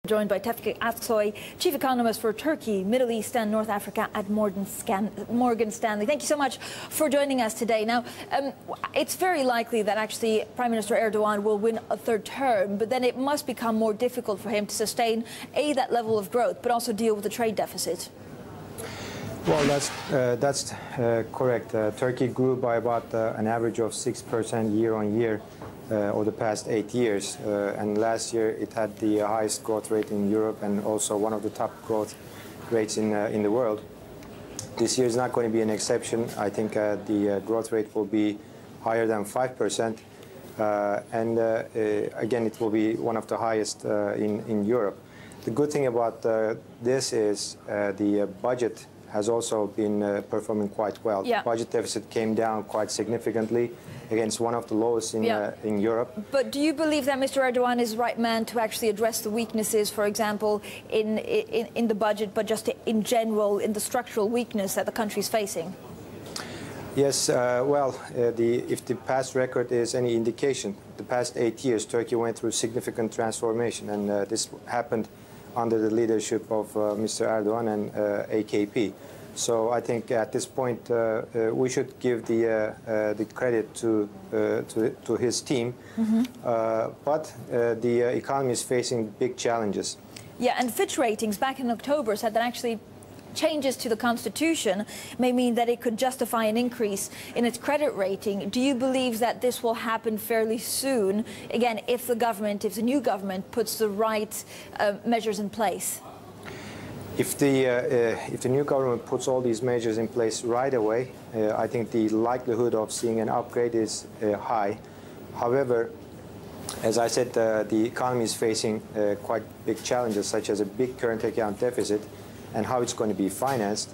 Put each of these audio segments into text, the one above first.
Joined by Tevfik Aksoy, Chief Economist for Turkey, Middle East and North Africa at Morgan Stanley. Thank you so much for joining us today. Now, it's very likely that actually Prime Minister Erdogan will win a third term, but then it must become more difficult for him to sustain, that level of growth, but also deal with the trade deficit. Well, that's correct. Turkey grew by about an average of 6% year on year over the past 8 years. And last year it had the highest growth rate in Europe and also one of the top growth rates in the world. This year is not going to be an exception. I think the growth rate will be higher than 5%. Again, it will be one of the highest in Europe. The good thing about this is the budget has also been performing quite well. Yeah. The budget deficit came down quite significantly against one of the lowest in Europe. But do you believe that Mr. Erdogan is the right man to actually address the weaknesses, for example, in the budget, but just in general, in the structural weakness that the country is facing? Yes, if the past record is any indication, the past 8 years, Turkey went through significant transformation, and this happened under the leadership of Mr. Erdogan and AKP. So I think at this point we should give the credit to his team. But the economy is facing big challenges. Yeah, and Fitch Ratings back in October said that actually changes to the constitution may mean that it could justify an increase in its credit rating. Do you believe that this will happen fairly soon, again, if the new government puts the right measures in place? If the new government puts all these measures in place right away, I think the likelihood of seeing an upgrade is high. However, as I said, the economy is facing quite big challenges, such as a big current account deficit and how it's going to be financed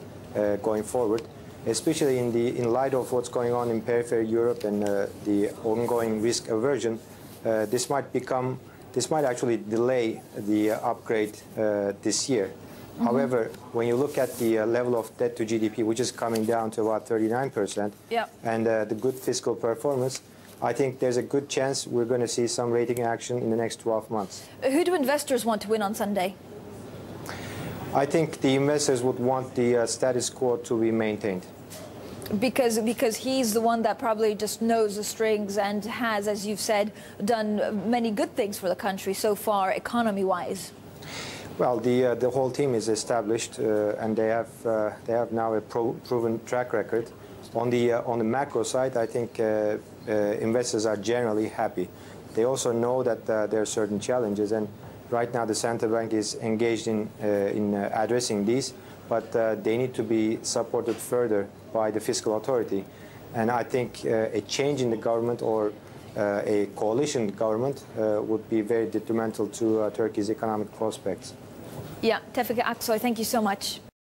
going forward, especially in light of what's going on in peripheral Europe and the ongoing risk aversion. This might actually delay the upgrade this year. However, when you look at the level of debt to GDP, which is coming down to about 39%, and the good fiscal performance, I think there's a good chance we're going to see some rating action in the next 12 months. Who do investors want to win on Sunday? I think the investors would want the status quo to be maintained. Because he's the one that probably just knows the strings and has, as you've said, done many good things for the country so far, economy-wise. Well, the whole team is established, and they have now a proven track record. On the macro side, I think investors are generally happy. They also know that there are certain challenges, and right now the central bank is engaged in addressing these, but they need to be supported further by the fiscal authority. And I think a change in the government or a coalition government would be very detrimental to Turkey's economic prospects. Yeah, Tevfik Aksoy, thank you so much.